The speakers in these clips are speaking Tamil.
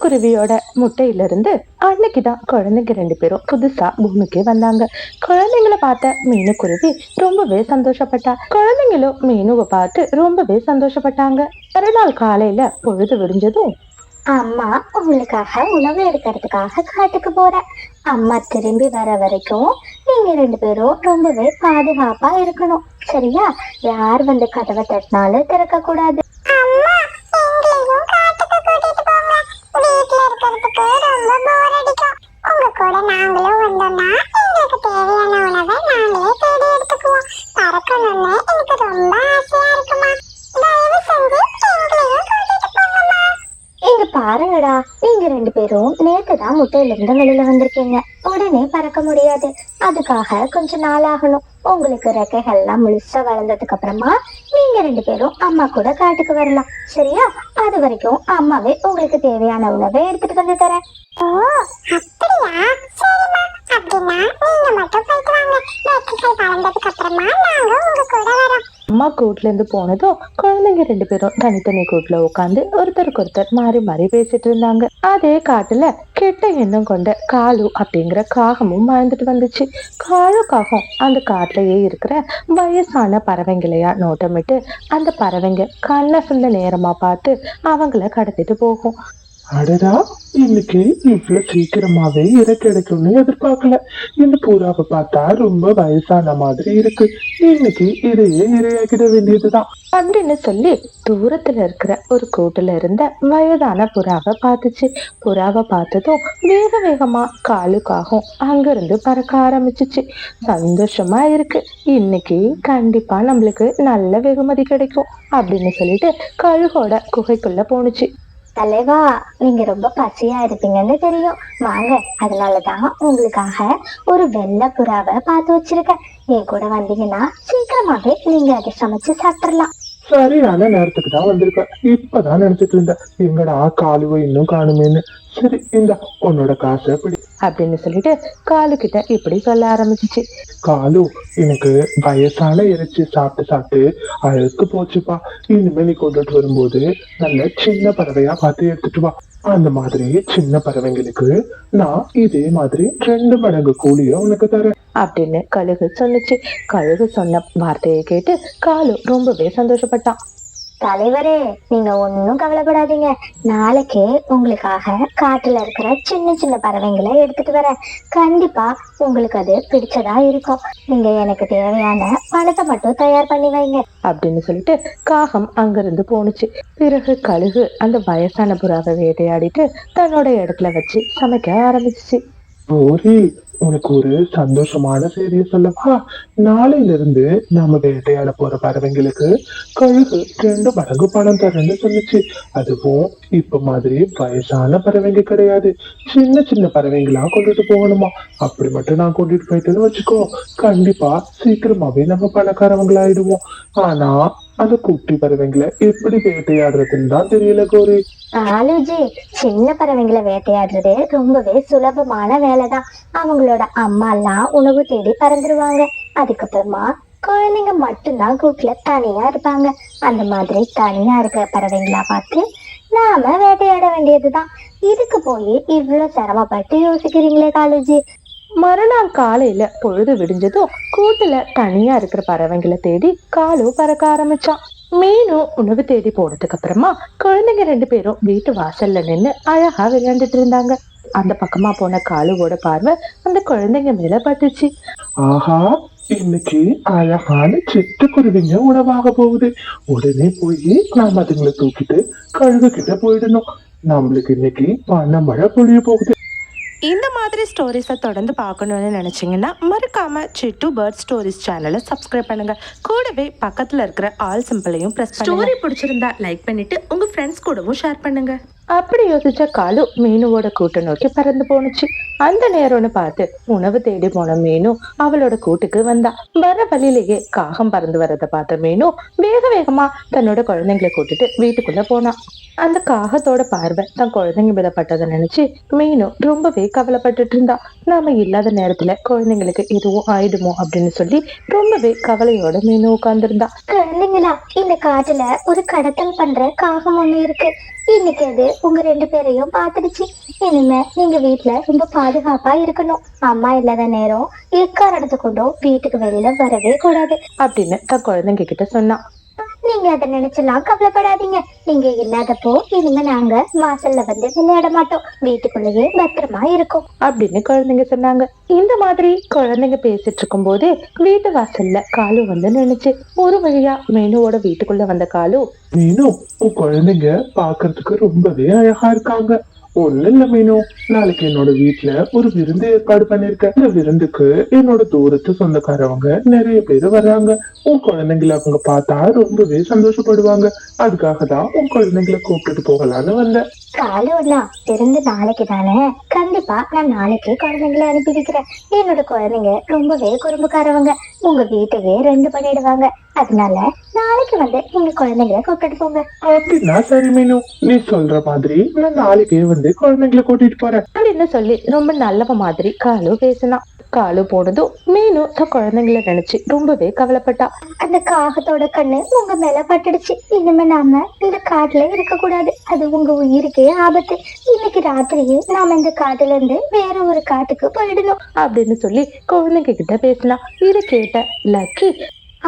குருவியோட முட்டையில இருந்து அன்னைக்குதான் குழந்தைங்க 2 பேரும் புதுசா பூமிக்கு வந்தாங்க. குழந்தைங்களை பார்த்த மீனுக்குருவி ரொம்பவே சந்தோஷப்பட்டா. குழந்தைங்களும் மீனுவை பார்த்து ரொம்பவே சந்தோஷப்பட்டாங்க. மறுநாள் காலையில பொழுது விடிஞ்சதும், அம்மா உங்களுக்காக உணவு எடுக்கிறதுக்காக காட்டுக்கு போறேன். அம்மா திரும்பி வர வரைக்கும் நீங்க 2 பேரும் ரொம்பவே பாதுகாப்பா இருக்கணும், சரியா? யார் வந்து கதவை தட்டினாலும் திறக்க கூடாது. இங்க பாருங்கடா, நீங்க 2 பேரும் நேத்துதான் முட்டையில இருந்து வெளியில வந்திருக்கீங்க. உடனே பறக்க முடியாது, அதுக்காக கொஞ்ச நாள் ஆகணும். உங்களுக்கு ரெக்கைகள்லாம் முழுசா வளர்ந்ததுக்கு அப்புறமா நீங்க 2 பேரும் அம்மா கூட காட்டுக்கு வரலாம், சரியா? அது வரைக்கும் அம்மாவே உங்களுக்கு தேவையான உணவை எடுத்துட்டு வந்து தரேன். ஓ அப்படியா? சரிம்மா, அப்படின்னா நீங்க மட்டும் போயிட்டு வாங்க. ரெக்கைகள் வளர்ந்ததுக்கு அப்புறமா நாங்க உங்க கூட வரோம். அம்மா கூட்டுல இருந்து போனதும் குழந்தைங்க 2 பேரும் தனித்தனி கூட்டுல உட்காந்து ஒருத்தருக்கு ஒருத்தர் மாறி மாறி பேசிட்டு இருந்தாங்க. அதே காட்டுல கெட்ட எண்ணம் கொண்ட காலு அப்படிங்கிற காகமும் வாழ்ந்துட்டு வந்துச்சு. காகம் அந்த காட்டுலயே இருக்கிற வயசான பறவைங்களையா நோட்டமிட்டு அந்த பறவைங்க கண்ண சொல்ல நேரமா பார்த்து அவங்கள கடத்திட்டு போகும். அடடா, இன்னைக்கு இவ்வளவு சீக்கிரமாவே இறை கிடைக்கும்னு எதிர்பார்க்கல. இந்த புறாவை பார்த்தா ரொம்ப வயசான மாதிரி இருக்கு. இன்னைக்கு இதையே இரையாக்கிட வேண்டியதுதான் அப்படின்னு சொல்லி தூரத்துல இருக்கிற ஒரு கூட்டுல இருந்த வயதான புறாவை பார்த்துச்சு. புறாவை பார்த்ததும் வேக வேகமா காலுக்காகும் அங்கிருந்து பறக்க ஆரம்பிச்சிச்சு. சந்தோஷமா இருக்கு, இன்னைக்கு கண்டிப்பா நம்மளுக்கு நல்ல வெகுமதி கிடைக்கும் அப்படின்னு சொல்லிட்டு கழுகோட குகைக்குள்ள போணுச்சு. தலைவா, நீங்க ரொம்ப பசியா இருப்பீங்கன்னு தெரியும். வாங்க, அதனாலதான் உங்களுக்காக ஒரு வெள்ளை புறாவை பார்த்து வச்சிருக்கேன். என் கூட வந்தீங்கன்னா சீக்கிரமாவே நீங்க அதை சமைச்சு சாப்பிடலாம். சரியான நேரத்துக்கு தான் வந்திருக்கேன். இப்பதான் நினைச்சிட்டு இருந்தேன், எங்கடா காலுவை இன்னும் காணுமேன்னு. சரி, இந்த உன்னோட காசை பிடி அப்படின்னு சொல்லிட்டு காலு கிட்ட இப்படி சொல்ல ஆரம்பிச்சிச்சு. காலு, எனக்கு வயசான இறைச்சி சாப்பிட்டு சாப்பிட்டு அழுக்கு போச்சுப்பா. இனிமே நீ கொண்டுட்டு வரும்போது நல்ல சின்ன பறவையா பார்த்து எடுத்துட்டு வா. அந்த மாதிரி சின்ன பறவைங்களுக்கு நான் இதே மாதிரி 2 மடங்கு கூலிய உனக்கு தரேன் அப்படின்னு கழுகு சொன்னுச்சு. கழுகு சொன்ன வார்த்தையை கேட்டு காலு ரொம்பவே சந்தோஷப்பட்டான். தலைவரே, நீங்க ஒன்னும் கவலைப்படாதீங்க. நாளைக்கு உங்களுக்காக காட்டுல இருக்கிற சின்ன சின்ன பறவைங்களை எடுத்துட்டு வரேன். கண்டிப்பா உங்களுக்கு அது பிடிச்சதா இருக்கும். நீங்க எனக்கு தேவையான பணத்தை மட்டும் தயார் பண்ணி வைங்க அப்படின்னு சொல்லிட்டு காகம் அங்கிருந்து போணுச்சு. பிறகு கழுகு அந்த வயசான புறாவை வேட்டையாடிட்டு தன்னோட இடத்துல வச்சு சமைக்க ஆரம்பிச்சிச்சு. உனக்கு ஒரு சந்தோஷமான செய்தியை சொல்லவா? நாளையில இருந்து நாம வேட்டையாட போற பறவைங்களுக்கு கழுகு 2 மடங்கு பணம் தரேன்னு சொல்லுச்சு. அதுவும் இப்ப மாதிரி வயசான பறவைங்க கிடையாது, சின்ன சின்ன பறவைங்களா கொண்டுட்டு போகணுமா. அப்படி மட்டும் நான் கொண்டுட்டு போயிட்டேன்னு வச்சுக்கோ, கண்டிப்பா சீக்கிரமாவே நம்ம பணக்காரவங்களாயிடுவோம். ஆனா அந்த குட்டி பறவைங்களை எப்படி வேட்டையாடுறதுன்னு தான் தெரியல கோரி. ஆலுஜி, சின்ன பறவைங்களை வேட்டையாடுறது ரொம்பவே சுலபமான வேலைதான். அவங்களோட அம்மா எல்லாம் உணவு தேடி பறந்துருவாங்க. அதுக்கப்புறமா குழந்தைங்க மட்டும்தான் கூட்டுல தனியா இருப்பாங்க. அந்த மாதிரி தனியா இருக்கிற பறவைங்களா பார்த்து நாம வேட்டையாட வேண்டியதுதான். இதுக்கு போய் இவ்வளவு சிரமப்பட்டு யோசிக்கிறீங்களே காலுஜி. மறுநாள் காலையில பொழுது விடிஞ்சதும் கூட்டுல தனியா இருக்கிற பறவைங்களை தேடி காலு பறக்க ஆரம்பிச்சான். மீனும் உணவு தேடி போனதுக்கு அப்புறமா குழந்தைங்க 2 பேரும் வீட்டு வாசல்ல நின்று அழகா விளையாண்டுட்டு இருந்தாங்க. அந்த பக்கமா போன காலுவோட பார்வை அந்த குழந்தைங்க மேல பட்டுச்சு. ஆஹா, இன்னைக்கு அழகான சிட்டுக்குருவிங்க உணவாக போகுது. உடனே போய் நாம அதுங்களை தூக்கிட்டு கழுகு கிட்ட போயிடணும். நம்மளுக்கு இன்னைக்கு பண மழை பொழிய போகுது. இந்த மாதிரி ஸ்டோரிஸை தொடர்ந்து பார்க்கணும்னு நினச்சிங்கன்னா மறக்காம சிட்டு பேர்ட் ஸ்டோரிஸ் சேனலை சப்ஸ்கிரைப் பண்ணுங்க. கூடவே பக்கத்தில் இருக்கிற ஆல் சிம்பிளையும் ப்ரெஸ் பண்ணுங்க. ஸ்டோரி பிடிச்சிருந்தா லைக் பண்ணிட்டு உங்க ஃப்ரெண்ட்ஸ் கூடவும் ஷேர் பண்ணுங்க. அப்படி யோசிச்ச காலு மீனுவோட கூட்டை நோக்கி பறந்து போனுச்சு. அந்த நேரம்னு பார்த்து உணவு தேடி போன மீனு அவளோட கூட்டுக்கு வந்தா. வர வழியிலேயே காகம் பறந்து வரதை பார்த்த மீனு வேக வேகமா தன்னோட குழந்தைங்களை கூட்டிட்டு வீட்டுக்குள்ள போனா. அந்த காகத்தோட பார்வை தன் குழந்தைங்க மேல பட்டதை நினைச்சு மீனும் ரொம்பவே கவலைப்பட்டுட்டு இருந்தா. நாம இல்லாத நேரத்துல குழந்தைங்களுக்கு எதுவும் ஆயிடுமோ அப்படின்னு சொல்லி ரொம்பவே கவலையோட மீனும் உட்கார்ந்திருந்தா. குழந்தைங்களா, இந்த காட்டுல ஒரு கடத்தல் பண்ற காகம் ஒண்ணு இருக்கு. இன்னைக்கு அது உங்க ரெண்டு பேரையும் பாத்துடுச்சு. இனிமே நீங்க வீட்டுல ரொம்ப பாதுகாப்பா இருக்கணும். அம்மா இல்லாத நேரம் எக்காரணத்தை கொண்டும் வீட்டுக்கு வெளியில வரவே கூடாது அப்படின்னு தன் குழந்தைங்க கிட்ட சொன்னா. நீங்க அதை நினைச்செல்லாம் கவலைப்படாதீங்க. நீங்க இல்லாதப்போ இனிமே நாங்க வாசல்ல வந்து விளையாட மாட்டோம். வீட்டுக்குள்ளேயே பத்திரமா இருக்கும் அப்படின்னு குழந்தைங்க சொன்னாங்க. இந்த மாதிரி குழந்தைங்க பேசிட்டு இருக்கும் போதே வீட்டு வாசல்ல காலு வந்து நினைச்சு ஒரு வழியா மீனுவோட வீட்டுக்குள்ள வந்த காலு, மீனு, உன் குழந்தைங்க பாக்குறதுக்கு ரொம்பவே அழகா இருக்காங்க. ஒண்ணு இல்ல மீனு, நாளைக்கு என்னோட வீட்டுல ஒரு விருந்து ஏற்பாடு பண்ணிருக்கேன். இந்த விருந்துக்கு என்னோட தூரத்து சொந்தக்காரவங்க நிறைய பேர் வர்றாங்க. உன் குழந்தைங்களை அவங்க பார்த்தா ரொம்பவே சந்தோஷப்படுவாங்க. அதுக்காக தான் உன் குழந்தைங்களை கூப்பிட்டுட்டு போகலான்னு வந்தேன். காலுண்ணா, விருந்து நாளைக்கு தானே? கண்டிப்பா நான் நாளைக்கு குழந்தைங்களை அனுப்பி வைக்கிறேன். என்னோட குழந்தைங்க ரொம்பவே குறும்புக்காரவங்க. உங்க வீட்டையே ரெண்டு பண்ணிடுவாங்க. அதனால நாளைக்கு வந்து நீங்க குழந்தைங்களை கூப்பிட்டு போங்க. அப்படின்னா சரி மீனு, நீ சொல்ற மாதிரி நான் நாளைக்கே வந்து குழந்தைங்களை கூட்டிட்டு போறேன் அப்படின்னு சொல்லி ரொம்ப நல்லவ மாதிரி காலு பேசினா. காலு போனதும் மீனு தன் குழந்தைங்களை நினைச்சு ரொம்பவே கவலைப்பட்டா. அந்த காகத்தோட கண்ணு உங்க மேல பட்டுடுச்சு. இனிமே நாம இந்த காட்டுல இருக்க கூடாது. அது உங்க உயிருக்கே ஆபத்து. இன்னைக்கு ராத்திரியே நாம இந்த காட்டுல இருந்து வேற ஒரு காட்டுக்கு போயிடணும் அப்படின்னு சொல்லி குழந்தைங்க கிட்ட பேசினா. இதை கேட்ட லக்கி,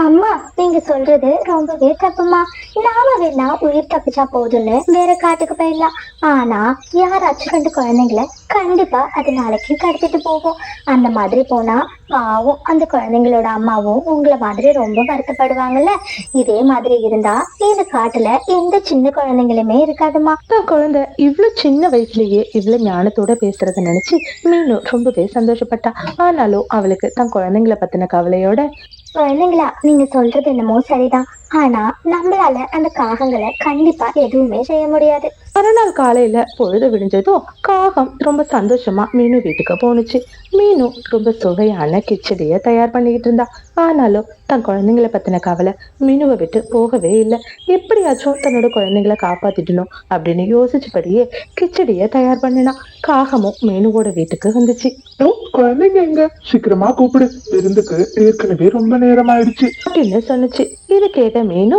அம்மா, நீங்க சொல்றது ரொம்பவே தப்புமா. நாம வேணா உயிர் தப்பிச்சா போதுன்னு வேற காட்டுக்கு போயிடலாம். ஆனா யாராச்சும் ரெண்டு குழந்தைங்கள கண்டிப்பா அது நாளைக்கு கடத்திட்டு போகும். அந்த மாதிரி போனா பாவம் அந்த குழந்தைங்களோட அம்மாவும் உங்களை மாதிரி ரொம்ப வருத்தப்படுவாங்கல்ல. இதே மாதிரி இருந்தா இந்த காட்டுல எந்த சின்ன குழந்தைங்களுமே இருக்காதுமா. தன் குழந்தை இவ்வளவு சின்ன வயசுலயே இவ்வளவு ஞானத்தோட பேசுறத நினைச்சு மீனு ரொம்பவே சந்தோஷப்பட்டா. ஆனாலும் அவளுக்கு தன் குழந்தைங்களை பத்தின கவலையோட, குழந்தைங்களா, நீங்க சொல்றது என்னமோ சரிதான். ஆனா நம்மளால அந்த காகங்களை கண்டிப்பா எதுவுமே செய்ய முடியாது. மறுநாள் காலையில பொழுது விடிஞ்சதும் காகம் ரொம்ப சந்தோஷமா மீனு வீட்டுக்கு போனுச்சு. மீனு ரொம்ப சுவையான கிச்சடிய தயார் பண்ணிக்கிட்டு இருந்தா. ஆனாலும் தன் குழந்தைங்களை பத்தின கவலை மீனுவை விட்டு போகவே இல்லை. எப்படியாச்சும் தன்னோட குழந்தைங்களை காப்பாத்திடணும் அப்படின்னு யோசிச்சபடியே கிச்சடிய தயார் பண்ணினா. காகமும் மீனுவோட வீட்டுக்கு வந்துச்சு. குழந்தைங்க எங்க, சீக்கிரமா கூப்பிடு, விருந்துக்கு ஏற்கனவே ரொம்ப நேரம் ஆயிடுச்சு அப்படின்னு சொன்னுச்சு. இது கேட்ட மீனு,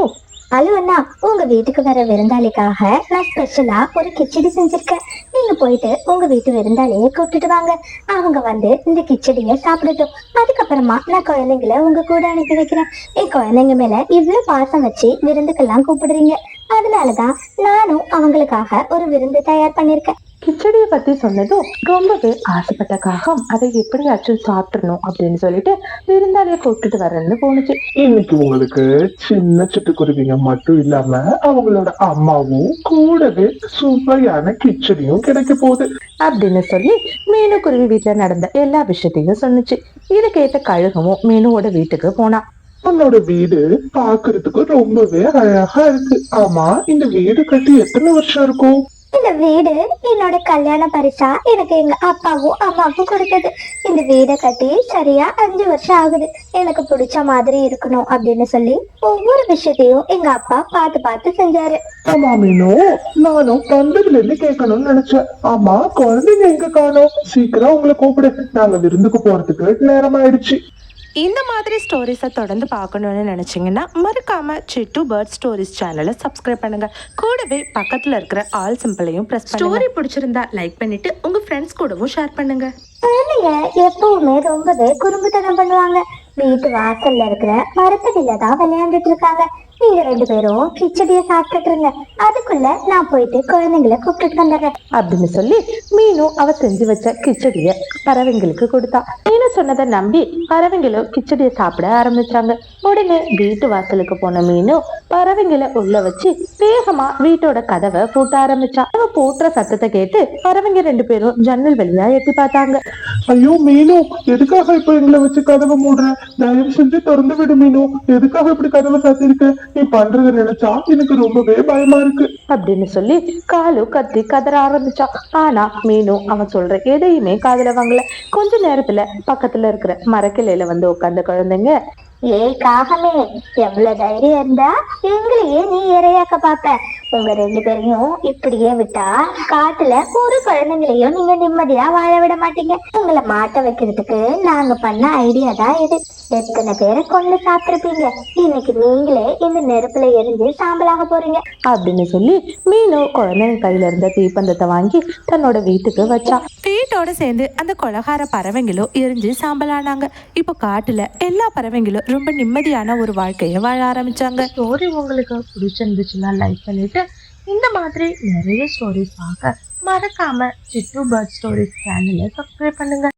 ஹலோ அண்ணா, உங்க வீட்டுக்கு வர விருந்தாளிக்காக நான் ஸ்பெஷலா ஒரு கிச்சடி செஞ்சிருக்கேன். நீங்க போயிட்டு உங்க வீட்டு விருந்தாளியை கூப்பிட்டுட்டு வாங்க. அவங்க வந்து இந்த கிச்சடியை சாப்பிடட்டும். அதுக்கப்புறமா நான் குழந்தைங்களை உங்க கூட அனுப்பி வைக்கிறேன். என் குழந்தைங்க மேல இவ்வளவு பாசம் வச்சு விருந்துக்கெல்லாம் கூப்பிடுறீங்க. அதனாலதான் நானும் அவங்களுக்காக ஒரு விருந்து தயார் பண்ணிருக்கேன். கிச்சடியை பத்தி சொன்னதும் ரொம்பவே ஆசைப்பட்ட காகம் அதை எப்படியாச்சும் சாப்பிடணும் அப்படின்னு சொல்லிட்டு விருந்தாளிய கூப்பிட்டுட்டு வரேன்னு போனுச்சு. இன்னைக்கு உங்களுக்கு சின்ன சிட்டுக்குருவிங்க மட்டும் இல்லாம அவங்களோட அம்மாவும் கூடவே சுவையான கிச்சடியும் கிடைக்க போகுது அப்படின்னு சொல்லி மீனுக்குருவி வீட்டுல நடந்த எல்லா விஷயத்தையும் சொன்னுச்சு. இதை கேட்ட கழுகமும் மீனுவோட வீட்டுக்கு போனா. உன்னோட வீடு பாக்குறதுக்கு ரொம்பவே அழகா இருக்கு. ஆமா, இந்த வீடு கட்டி எத்தனை வருஷம் இருக்கும்? இந்த வீடு என்னோட கல்யாண பரிசா எனக்கு எங்க அப்பாவும் அம்மாவும் கொடுத்தது. இந்த வீடை கட்டி சரியா 5 வருஷம் ஆகுது. எனக்கு பிடிச்ச மாதிரி இருக்கணும் அப்படின்னு சொல்லி ஒவ்வொரு விஷயத்தையும் எங்க அப்பா பார்த்து பார்த்து செஞ்சாரு. ஆமா மீனு, நானும் வந்ததுல இருந்து கேட்கணும்னு நினைச்சேன். ஆமா, குழந்தைங்க எங்க காணோம்? சீக்கிரம் உங்களை கூப்பிடு, நாங்க விருந்துக்கு போறதுக்கு நேரம் ஆயிடுச்சு. இந்த மாதிரி ஸ்டோரிஸை தொடர்ந்து பார்க்கணுன்னு நினச்சிங்கன்னா மறக்காம சிட்டு பேர்ட் ஸ்டோரிஸ் சேனலை சப்ஸ்கிரைப் பண்ணுங்க. கூடவே பக்கத்தில் இருக்கிற ஆல் சிம்பிளையும் ப்ரெஸ் பண்ணுங்க. ஸ்டோரி பிடிச்சிருந்தா லைக் பண்ணிட்டு உங்க ஃப்ரெண்ட்ஸ் கூடவும் ஷேர் பண்ணுங்க. குழந்தைங்க எப்பவுமே ரொம்பவே குறும்புத்தனம் பண்ணுவாங்க. வீட்டு வாசல்ல இருக்கிற மரத்தடியில தான் விளையாண்டுட்டு இருக்காங்க. நீங்க ரெண்டு பேரும் கிச்சடியை சாப்பிட்டுட்டு இருங்க. அதுக்குள்ள நான் போயிட்டு குழந்தைங்களை கூப்பிட்டுட்டு வந்துடுறேன் அப்படின்னு சொல்லி மீனு அவ செஞ்சு வச்ச கிச்சடிய பறவைங்களுக்கு கொடுத்தா. மீனு சொன்னதை நம்பி பறவைங்களும் கிச்சடியை சாப்பிட ஆரம்பிச்சாங்க. உடனே வீட்டு வாசலுக்கு போன மீனு பறவைங்களை உள்ள வச்சு வேகமா வீட்டோட கதவை பூட்ட ஆரம்பிச்சா. அவ பூட்டுற சத்தத்தை கேட்டு பறவைங்க 2 பேரும் ஜன்னல் வழியா எட்டி பார்த்தாங்க. ஐயோ மீனு, எதுக்காக இப்ப எங்களை வச்சு கதவை மூடுற? தயவு செஞ்சு திறந்து விடு மீனு. எதுக்காக இப்படி கதவை சாத்திருக்க? நீ பண்றத நினைச்சா எனக்கு ரொம்பவே பயமா இருக்கு அப்படின்னு சொல்லி காலு கத்தி கதற ஆரம்பிச்சா. ஆனா மீனு அவன் சொல்ற எதையுமே காதுல வாங்கல. கொஞ்ச நேரத்துல பக்கத்துல இருக்கிற மரக்கிளையில வந்து உட்கார்ந்த குழந்தைங்க, ஏய் காகமே, எவ்வளவு தைரியம் இருந்தா எங்களையே நீ இரையாக்க பாப்ப? உங்க 2 பேரையும் இப்படியே விட்டா காட்டுல ஒரு குழந்தைங்களையும் நீங்க நிம்மதியா வாழ விட மாட்டீங்க. உங்களை மாட்ட வைக்கிறதுக்கு நாங்க பண்ண ஐடியா தான் இது. எத்தனை பேரை கொண்டு சாப்பிட்டுருப்பீங்க. இன்னைக்கு நீங்களே இந்த நெருப்புல எரிஞ்சு சாம்பலாக போறீங்க அப்படின்னு சொல்லி மீனு குழந்தைங்க கையில இருந்த தீப்பந்தத்தை வாங்கி தன்னோட வீட்டுக்கு வச்சான். வீட்டோட சேர்ந்து அந்த கொலகார பறவைங்களும் எரிஞ்சு சாம்பலானாங்க. இப்போ காட்டுல எல்லா பறவைங்களும் ரொம்ப நிம்மதியான ஒரு வாழ்க்கையை வாழ ஆரம்பிச்சாங்க. ஸ்டோரி உங்களுக்கு பிடிச்சிருந்துச்சுன்னா லைக் பண்ணிட்டு இந்த மாதிரி நிறைய ஸ்டோரிஸ் பார்க்க மறக்காம சிட்டு பேர்ட் ஸ்டோரிஸ் சேனலை சப்ஸ்கிரைப் பண்ணுங்க.